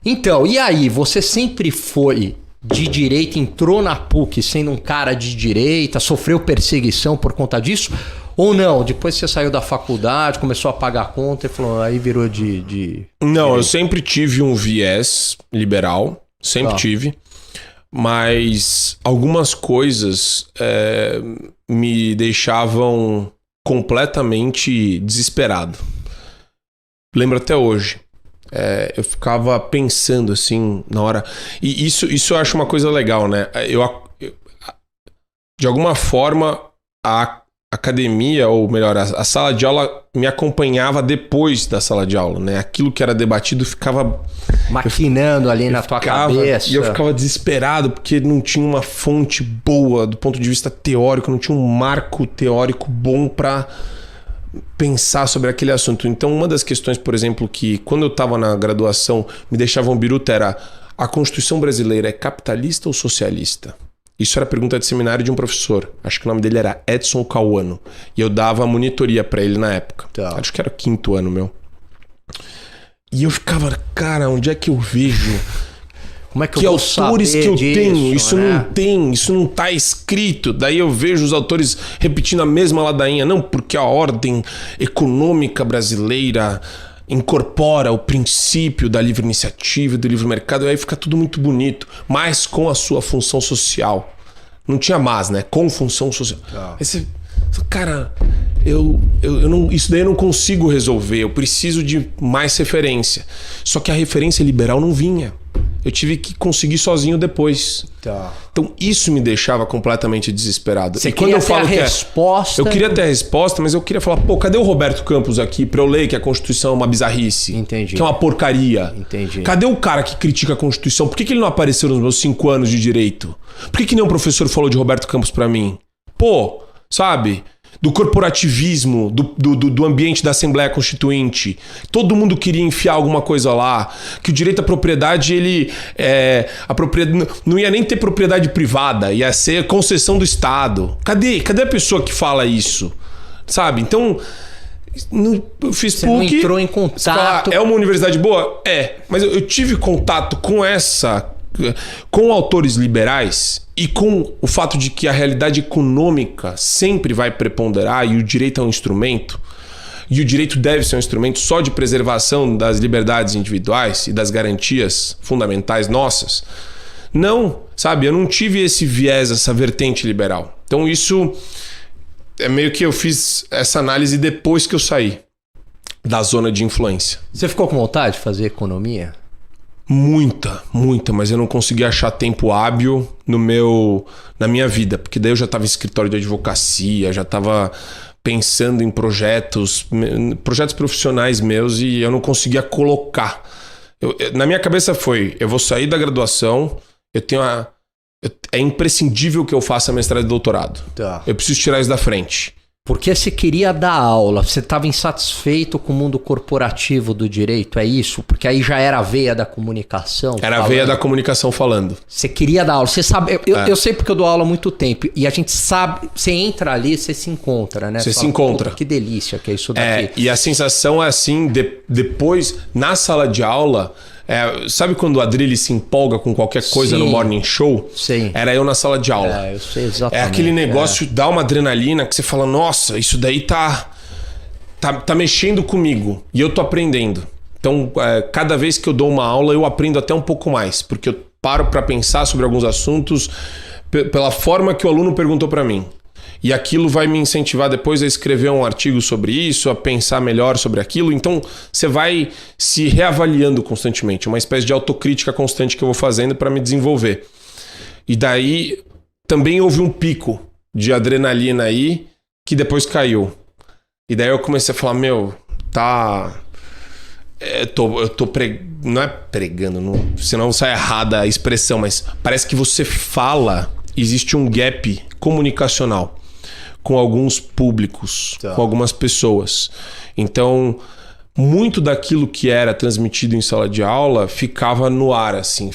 Então, e aí, você sempre foi de direita, entrou na PUC sendo um cara de direita, sofreu perseguição por conta disso? Ou não? Depois você saiu da faculdade, começou a pagar a conta e falou, aí virou de... Não, eu sempre tive um viés liberal, sempre tive. Mas algumas coisas me deixavam completamente desesperado. Lembro até hoje. Eu ficava pensando assim na hora. E isso eu acho uma coisa legal, né? De alguma forma, a academia, ou melhor, a sala de aula me acompanhava depois da sala de aula, né? Aquilo que era debatido ficava... maquinando ali na tua cabeça. E eu ficava desesperado porque não tinha uma fonte boa do ponto de vista teórico, não tinha um marco teórico bom para pensar sobre aquele assunto. Então, uma das questões, por exemplo, que quando eu estava na graduação me deixavam biruta era: a Constituição brasileira é capitalista ou socialista? Isso era pergunta de seminário de um professor. Acho que o nome dele era Edson Cauano. E eu dava monitoria para ele na época. Acho que era o 5º ano meu. E eu ficava, cara, onde é que eu vejo? Como é que eu vou autores que eu tenho? Isso né? não tem, isso não tá escrito. Daí eu vejo os autores repetindo a mesma ladainha. Não, porque a ordem econômica brasileira incorpora o princípio da livre iniciativa e do livre mercado. E aí fica tudo muito bonito, mas com a sua função social. Não tinha mais, né? Com função social. Aí você... Cara, isso daí eu não consigo resolver. Eu preciso de mais referência. Só que a referência liberal não vinha. Eu tive que conseguir sozinho depois. Então isso me deixava completamente desesperado. Você quando eu falo resposta... Eu queria ter a resposta, mas eu queria falar, cadê o Roberto Campos aqui pra eu ler que a Constituição é uma bizarrice? Entendi. Que é uma porcaria? Entendi. Cadê o cara que critica a Constituição? Por que ele não apareceu nos meus 5 anos de direito? Por que nenhum professor falou de Roberto Campos pra mim? Sabe? Do corporativismo, do ambiente da Assembleia Constituinte. Todo mundo queria enfiar alguma coisa lá. Que o direito à propriedade, a propriedade não ia nem ter propriedade privada, ia ser concessão do Estado. Cadê a pessoa que fala isso? Sabe? Então, eu fiz Você PUC. Não entrou em contato. É uma universidade boa? Mas eu tive contato com autores liberais e com o fato de que a realidade econômica sempre vai preponderar e o direito é um instrumento. e o direito deve ser um instrumento só de preservação das liberdades individuais e das garantias fundamentais nossas. Não, sabe? Eu não tive esse viés, essa vertente liberal. Então isso é meio que eu fiz essa análise depois que eu saí da zona de influência. Você ficou com vontade de fazer economia? Muita, mas eu não consegui achar tempo hábil na minha vida, porque daí eu já estava em escritório de advocacia, já estava pensando em projetos profissionais meus e eu não conseguia colocar. Na minha cabeça eu vou sair da graduação, é imprescindível que eu faça mestrado e doutorado. Tá. Eu preciso tirar isso da frente. Porque você queria dar aula, você estava insatisfeito com o mundo corporativo do direito, é isso? Porque aí já era a veia da comunicação. Era a veia da comunicação falando. Você queria dar aula, você sabe, eu sei porque eu dou aula há muito tempo, e a gente sabe, você entra ali, você se encontra, né? Você se encontra. Que delícia que é isso daqui. E a sensação é assim, depois, na sala de aula... sabe quando o Adrilles se empolga com qualquer coisa no morning show? Sim. Era eu na sala de aula. Eu sei exatamente. É aquele negócio, dá uma adrenalina que você fala, nossa, isso daí tá mexendo comigo. E eu tô aprendendo. Então, cada vez que eu dou uma aula, eu aprendo até um pouco mais. Porque eu paro para pensar sobre alguns assuntos pela forma que o aluno perguntou para mim. E aquilo vai me incentivar depois a escrever um artigo sobre isso, a pensar melhor sobre aquilo. Então, você vai se reavaliando constantemente. Uma espécie de autocrítica constante que eu vou fazendo para me desenvolver. E daí, também houve um pico de adrenalina aí, que depois caiu. E daí eu comecei a falar, eu tô não é pregando, senão sai errada a expressão, mas parece que você fala, existe um gap comunicacional com alguns públicos, com algumas pessoas. Então, muito daquilo que era transmitido em sala de aula ficava no ar, assim,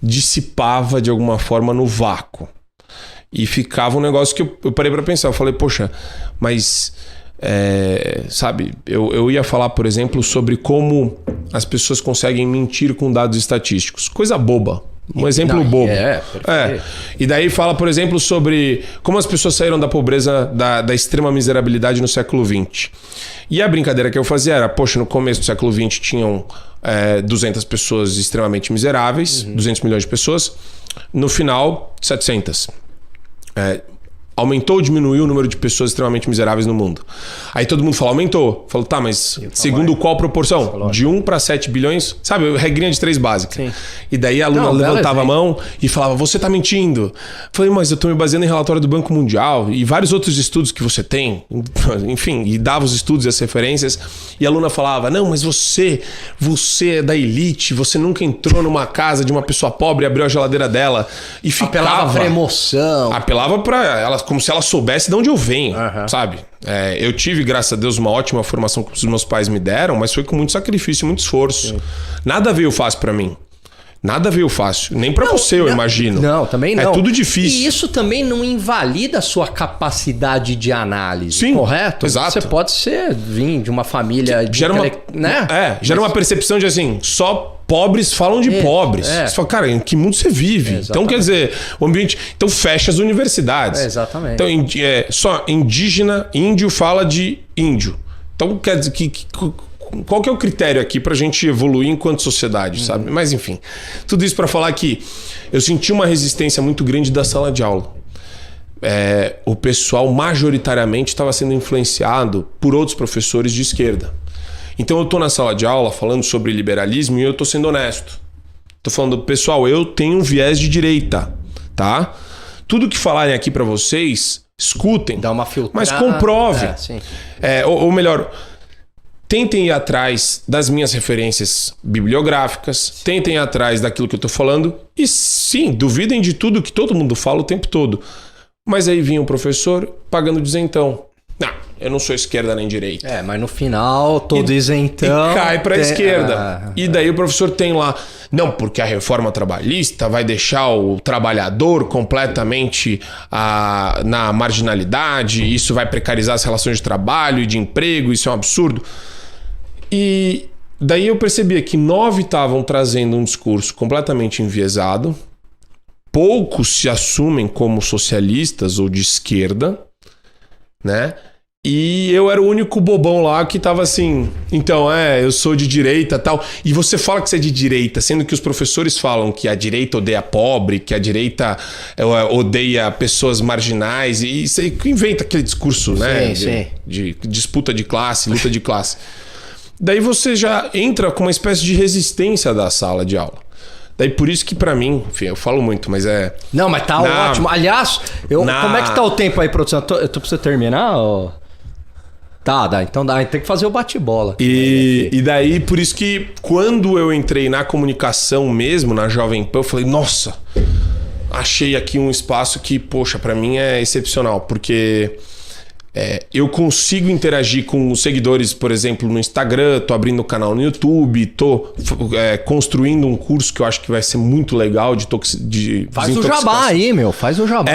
dissipava de alguma forma no vácuo. E ficava um negócio que eu parei para pensar. Eu falei, poxa, mas... sabe, eu ia falar, por exemplo, sobre como as pessoas conseguem mentir com dados estatísticos. Coisa boba. Um exemplo bobo. E daí fala, por exemplo, sobre como as pessoas saíram da pobreza, da extrema miserabilidade no século XX. E a brincadeira que eu fazia era, poxa, no começo do século XX tinham 200 pessoas extremamente miseráveis, 200 milhões de pessoas. No final, 700. Aumentou ou diminuiu o número de pessoas extremamente miseráveis no mundo? Aí todo mundo falou, aumentou. Falou, tá, mas segundo qual proporção? De 1 para 7 bilhões? Sabe, regrinha de 3 básica. Sim. E daí a aluna levantava a mão e falava, você tá mentindo. Falei, mas eu tô me baseando em relatório do Banco Mundial e vários outros estudos que você tem. Enfim, e dava os estudos e as referências. E a aluna falava, não, mas você é da elite, você nunca entrou numa casa de uma pessoa pobre e abriu a geladeira dela. E ficava... Apelava pra emoção. Apelava pra ela, como se ela soubesse de onde eu venho, sabe? Eu tive, graças a Deus, uma ótima formação que os meus pais me deram, mas foi com muito sacrifício e muito esforço. Sim. Nada veio fácil pra mim. Nada veio fácil. Nem pra você, eu imagino. Não, também não. É tudo difícil. E isso também não invalida a sua capacidade de análise. Sim, correto? Exato. Você pode vir de uma família... Gera uma percepção de assim, só... Pobres falam de pobres. Você fala, cara, em que mundo você vive? Então, quer dizer, o ambiente... Então, fecha as universidades. Exatamente. Então, só indígena, índio fala de índio. Então, quer dizer, qual que é o critério aqui pra gente evoluir enquanto sociedade, sabe? Mas, enfim, tudo isso pra falar que eu senti uma resistência muito grande da sala de aula. O pessoal, majoritariamente, estava sendo influenciado por outros professores de esquerda. Então eu tô na sala de aula falando sobre liberalismo e eu tô sendo honesto. Tô falando, pessoal, eu tenho um viés de direita, tá? Tudo que falarem aqui pra vocês, escutem. Dá uma filtrada. Mas comprovem. Ou melhor, tentem ir atrás das minhas referências bibliográficas, tentem ir atrás daquilo que eu tô falando e sim, duvidem de tudo que todo mundo fala o tempo todo. Mas aí vinha um professor pagando dizentão. Não, eu não sou esquerda nem direita. Mas no final, todo isentão... E cai pra esquerda. E daí o professor tem lá... Não, porque a reforma trabalhista vai deixar o trabalhador completamente na marginalidade, isso vai precarizar as relações de trabalho e de emprego, isso é um absurdo. E daí eu percebia que 9 estavam trazendo um discurso completamente enviesado, poucos se assumem como socialistas ou de esquerda, né? E eu era o único bobão lá que tava assim, então, eu sou de direita e tal. E você fala que você é de direita, sendo que os professores falam que a direita odeia pobre, que a direita odeia pessoas marginais. E você inventa aquele discurso, né? De disputa de classe, luta de classe. Daí você já entra com uma espécie de resistência da sala de aula. Daí por isso que pra mim, enfim, eu falo muito, mas Não, mas tá ótimo. Aliás, como é que tá o tempo aí, produção? Eu tô precisando terminar, ó... Tá, então tem que fazer o bate-bola. E daí, por isso que quando eu entrei na comunicação mesmo, na Jovem Pan, eu falei, nossa, achei aqui um espaço que, poxa, pra mim é excepcional, porque eu consigo interagir com os seguidores, por exemplo, no Instagram, tô abrindo um canal no YouTube, tô construindo um curso que eu acho que vai ser muito legal de Faz o jabá aí, meu, faz o jabá.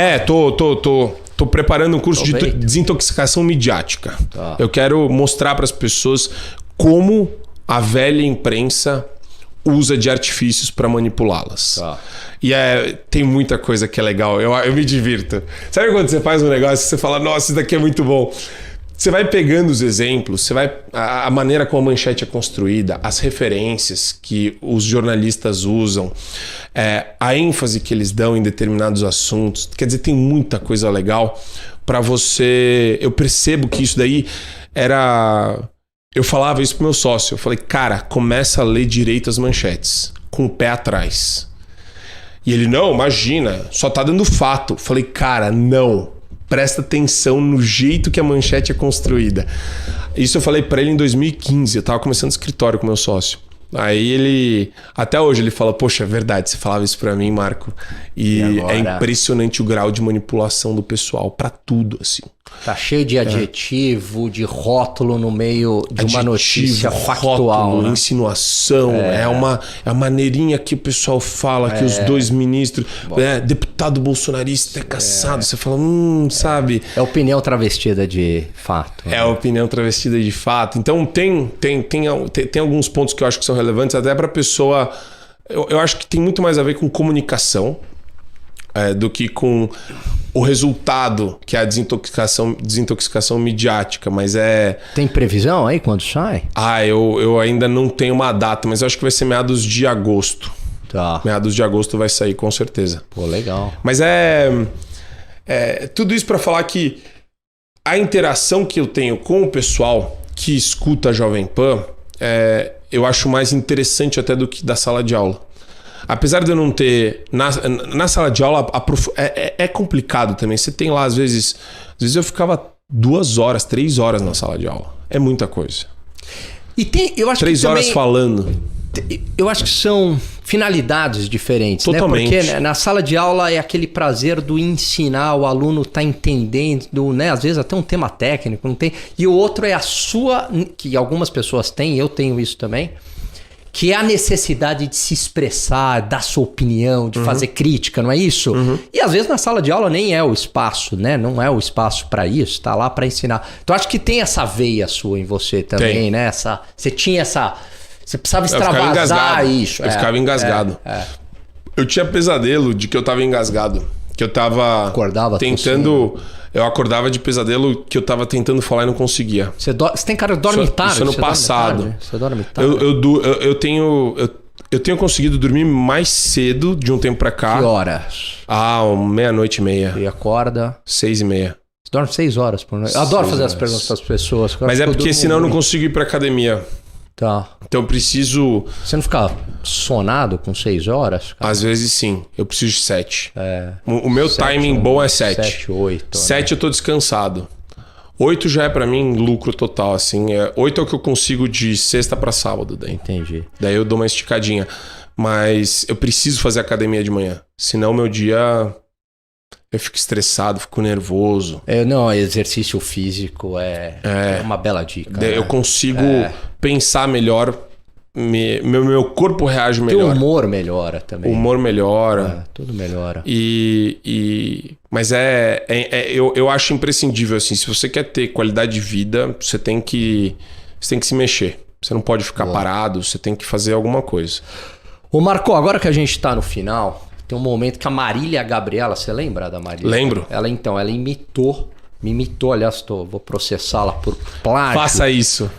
Tô preparando um curso de desintoxicação midiática. Tá. Eu quero mostrar para as pessoas como a velha imprensa usa de artifícios para manipulá-las. Tá. E tem muita coisa que é legal. Eu me divirto. Sabe quando você faz um negócio e você fala, nossa, isso daqui é muito bom? Você vai pegando os exemplos, a maneira como a manchete é construída, as referências que os jornalistas usam, a ênfase que eles dão em determinados assuntos. Quer dizer, tem muita coisa legal para você... Eu percebo que isso daí era... Eu falava isso pro meu sócio. Eu falei, cara, começa a ler direito as manchetes, com o pé atrás. E ele, não, imagina, só tá dando fato. Eu falei, cara, não. Presta atenção no jeito que a manchete é construída. Isso eu falei pra ele em 2015. Eu tava começando escritório com meu sócio. Aí ele... Até hoje ele fala, poxa, é verdade, você falava isso pra mim, Marco. E é impressionante o grau de manipulação do pessoal pra tudo, assim. Tá cheio de adjetivo, de rótulo no meio de uma notícia factual. Rótulo, né? Insinuação. É a maneirinha que o pessoal fala que os dois ministros... deputado bolsonarista é caçado. Você fala, sabe? É opinião travestida de fato. É a opinião travestida de fato. Então tem alguns pontos que eu acho que são relevantes até pra pessoa... Eu acho que tem muito mais a ver com comunicação do que com o resultado, que é a desintoxicação midiática, mas Tem previsão aí quando sai? Eu ainda não tenho uma data, mas eu acho que vai ser meados de agosto. Tá. Meados de agosto vai sair, com certeza. Pô, legal. Mas tudo isso para falar que a interação que eu tenho com o pessoal que escuta a Jovem Pan, eu acho mais interessante até do que da sala de aula. Apesar de eu não ter... Na sala de aula é complicado também. Você tem lá, às vezes eu ficava 2 horas, 3 horas na sala de aula. É muita coisa. E eu acho 3 que horas também, falando. Eu acho que são finalidades diferentes. Totalmente. Né? Porque na sala de aula é aquele prazer do ensinar, o aluno tá entendendo, né? Às vezes até um tema técnico, não tem. E o outro é a sua, que algumas pessoas têm, eu tenho isso também, que é a necessidade de se expressar, dar sua opinião, de fazer crítica, não é isso? E às vezes na sala de aula nem é o espaço, né? Não é o espaço para isso, tá lá para ensinar. Então acho que tem essa veia sua em você também, né? Você tinha essa... Você precisava extravasar isso. Eu ficava engasgado. Eu tinha pesadelo de que eu tava engasgado. Que eu tava tentando... Eu acordava de pesadelo que eu tava tentando falar e não conseguia. Você tem cara que dorme tarde. Isso ano passado. Você dorme tarde? Eu tenho conseguido dormir mais cedo de um tempo pra cá. Que horas? 00:30. E acorda? 6:30. Você dorme 6 horas por noite? Eu adoro fazer as perguntas para as pessoas. Mas é porque senão eu não consigo ir pra academia. Tá. Então eu preciso... Você não fica sonado com 6 horas? Cara? Às vezes sim. Eu preciso de 7. O meu 7, timing bom é 7. 7, 8. 7 eu tô descansado. 8 já é pra mim lucro total, assim. 8 é o que eu consigo de sexta pra sábado. Daí. Entendi. Daí eu dou uma esticadinha. Mas eu preciso fazer academia de manhã. Senão meu dia... Eu fico estressado, fico nervoso. Não, exercício físico é uma bela dica. Eu consigo pensar melhor, meu corpo reage melhor. O humor melhora também. O humor melhora. Tudo melhora. Mas eu acho imprescindível, assim, se você quer ter qualidade de vida, você tem que se mexer. Você não pode ficar parado, você tem que fazer alguma coisa. Ô Marco, agora que a gente tá no final... Tem um momento que a Marília Gabriela, você lembra da Marília? Lembro. Ela imitou me imitou, aliás, vou processá-la por plágio. Faça isso.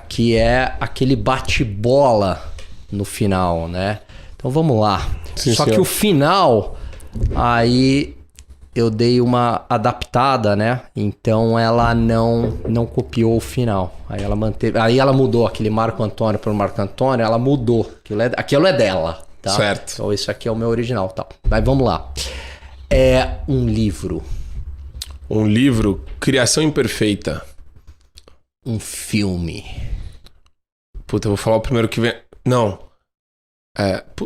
Que é aquele bate-bola no final, né? Então vamos lá. Sim, Só senhor. que o final, aí eu dei uma adaptada, né? Então ela não copiou o final. Aí ela manteve. Aí ela mudou aquele Marco Antônio para o Marco Antônio, ela mudou. Aquilo é dela, tá? Certo. Então esse aqui é o meu original, tá? Mas vamos lá. É um livro. Um livro, Criação Imperfeita. Um filme. Puta, eu vou falar o primeiro que vem. Não.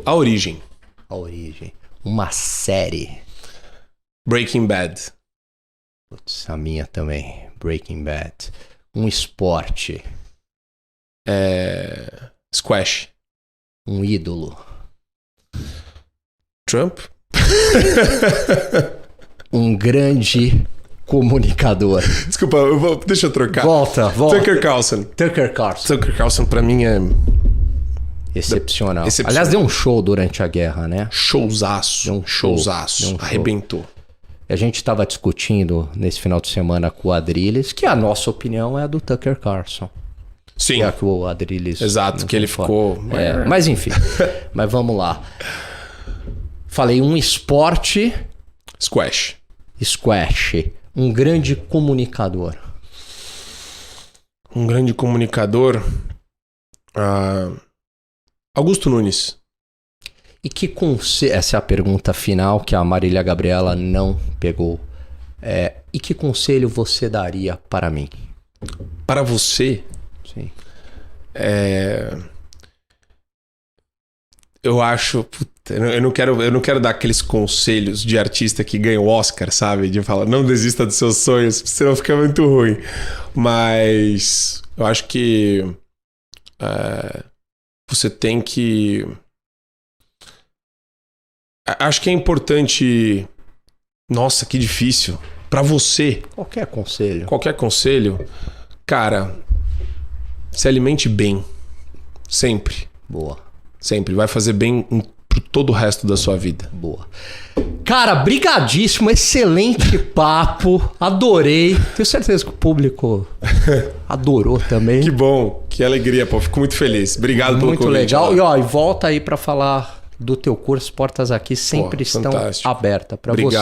A Origem. A Origem. Uma série. Breaking Bad. Putz, a minha também. Breaking Bad. Um esporte. Squash. Um ídolo. Trump. Um grande comunicador. Desculpa, deixa eu trocar. Volta. Tucker Carlson. Tucker Carlson Pra mim é... Excepcional. Aliás, deu um show durante a guerra, né? Showzaço. Deu um show. Arrebentou. E a gente estava discutindo nesse final de semana com o Adrilles, que a nossa opinião é a do Tucker Carlson. Sim. Que é a que o Adrilles... Exato, que ele ficou... Mas enfim. Mas vamos lá. Falei um esporte... Squash. Um grande comunicador. Um grande comunicador... Augusto Nunes. E que conselho... Essa é a pergunta final que a Marília Gabriela não pegou. E que conselho você daria para mim? Para você? Sim. Eu acho... Puta, eu não quero dar aqueles conselhos de artista que ganha o Oscar, sabe? De falar, não desista dos seus sonhos, senão fica muito ruim. Mas eu acho que... você tem que... Acho que é importante... Nossa, que difícil. Pra você. Qualquer conselho. Cara, se alimente bem. Sempre. Boa. Sempre. Vai fazer bem pro todo o resto da sua vida. Boa. Cara, brigadíssimo. Excelente papo. Adorei. Tenho certeza que o público adorou também. Que bom. Que alegria, pô. Fico muito feliz. Obrigado pelo convite. Muito legal. E volta aí pra falar do teu curso. Portas aqui sempre estão abertas para você.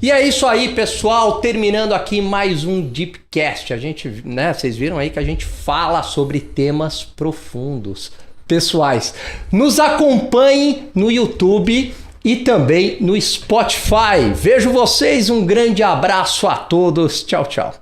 E é isso aí, pessoal. Terminando aqui mais um Deepcast. A gente, né? Vocês viram aí que a gente fala sobre temas profundos, pessoais. Nos acompanhem no YouTube e também no Spotify. Vejo vocês. Um grande abraço a todos. Tchau, tchau.